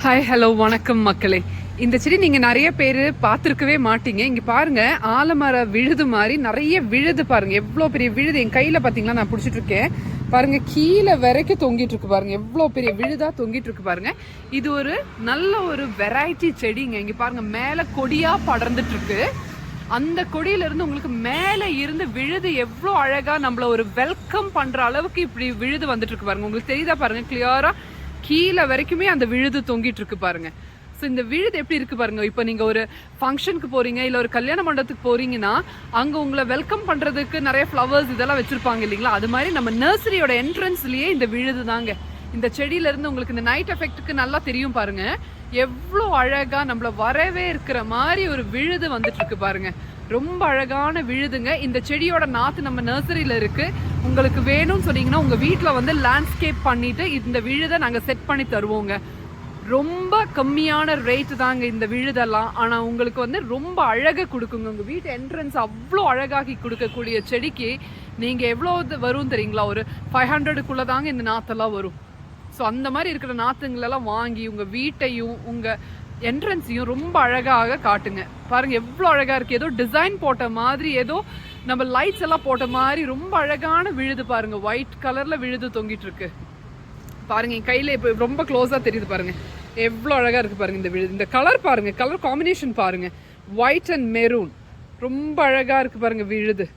Hi hello வணக்கம் மக்களே. இந்த செடி நீங்கள் நிறைய பேர் பார்த்துருக்கவே மாட்டீங்க. இங்கே பாருங்கள், ஆலமர விழுது மாதிரி நிறைய விழுது பாருங்கள். எவ்வளோ பெரிய விழுது என் கையில் பார்த்தீங்களா, நான் பிடிச்சிட்டு இருக்கேன் பாருங்கள். கீழே வரைக்கும் தொங்கிட்டு இருக்கு பாருங்கள், எவ்வளோ பெரிய விழுதாக தொங்கிட்டு இருக்கு பாருங்கள். இது ஒரு நல்ல ஒரு வெரைட்டி செடிங்க. இங்கே பாருங்கள், மேலே கொடியாக படர்ந்துட்டு இருக்கு. அந்த கொடியிலிருந்து உங்களுக்கு மேலே இருந்து விழுது எவ்வளோ அழகாக நம்மள ஒரு வெல்கம் பண்ணுற அளவுக்கு இப்படி விழுது வந்துட்டு இருக்கு பாருங்க. உங்களுக்கு தெரியுதா பாருங்க, கிளியரா கீழே வரைக்குமே அந்த விழுது தொங்கிட்டு இருக்கு பாருங்க. ஸோ இந்த விழுது எப்படி இருக்கு பாருங்க. இப்போ நீங்க ஒரு ஃபங்க்ஷனுக்கு போறீங்க, இல்லை ஒரு கல்யாண மண்டபத்துக்கு போறீங்கன்னா அங்கே உங்களை வெல்கம் பண்றதுக்கு நிறைய ஃப்ளவர்ஸ் இதெல்லாம் வச்சிருப்பாங்க இல்லைங்களா, அது மாதிரி நம்ம நர்சரியோட என்ட்ரன்ஸ்லயே இந்த விழுது தாங்க. இந்த செடியில இருந்து உங்களுக்கு இந்த நைட் எஃபெக்ட்டுக்கு நல்லா தெரியும் பாருங்க, எவ்வளோ அழகா நம்மள வரவே இருக்கிற மாதிரி ஒரு விழுது வந்துட்டு இருக்கு பாருங்க. ரொம்ப அழகான விழுதுங்க. இந்த செடியோட நாத்து நம்ம நர்சரியில இருக்கு. உங்களுக்கு வேணும்னு சொன்னீங்கன்னா உங்க வீட்டில் வந்து லேண்ட்ஸ்கேப் பண்ணிட்டு இந்த விழுதை நாங்கள் செட் பண்ணி தருவோங்க. ரொம்ப கம்மியான ரேட்டு தாங்க இந்த விழுதெல்லாம். ஆனால் உங்களுக்கு வந்து ரொம்ப அழகை கொடுக்குங்க. உங்கள் வீட்டு என்ட்ரன்ஸ் அவ்வளோ அழகாக்கி கொடுக்கக்கூடிய செடிக்கு நீங்கள் எவ்வளோ வரும் தெரியுங்களா, ஒரு 500க்குள்ளே தாங்க இந்த நாத்தெல்லாம் வரும். ஸோ அந்த மாதிரி இருக்கிற நாற்றுங்களெல்லாம் வாங்கி உங்கள் வீட்டையும் உங்கள் என்ட்ரன்ஸையும் ரொம்ப அழகாக காட்டுங்க. பாருங்கள் எவ்வளோ அழகாக இருக்குது. ஏதோ டிசைன் போட்ட மாதிரி, ஏதோ நம்ம லைட்ஸ் எல்லாம் போட்ட மாதிரி ரொம்ப அழகான விழுது பாருங்கள். ஒயிட் கலரில் விழுது தொங்கிட்டு இருக்கு பாருங்கள். என் கையில் இப்போ ரொம்ப க்ளோஸாக தெரியுது பாருங்கள், எவ்வளோ அழகாக இருக்குது பாருங்கள் இந்த விழுது. இந்த கலர் பாருங்கள், கலர் காம்பினேஷன் பாருங்கள், ஒயிட் அண்ட் மெரூன், ரொம்ப அழகாக இருக்குது பாருங்கள் விழுது.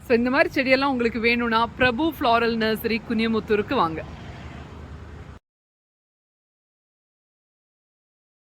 ஸோ இந்த மாதிரி செடியெல்லாம் உங்களுக்கு வேணும்னா பிரபு ஃப்ளாரல் நர்சரி குனியமுத்தூருக்கு வாங்க.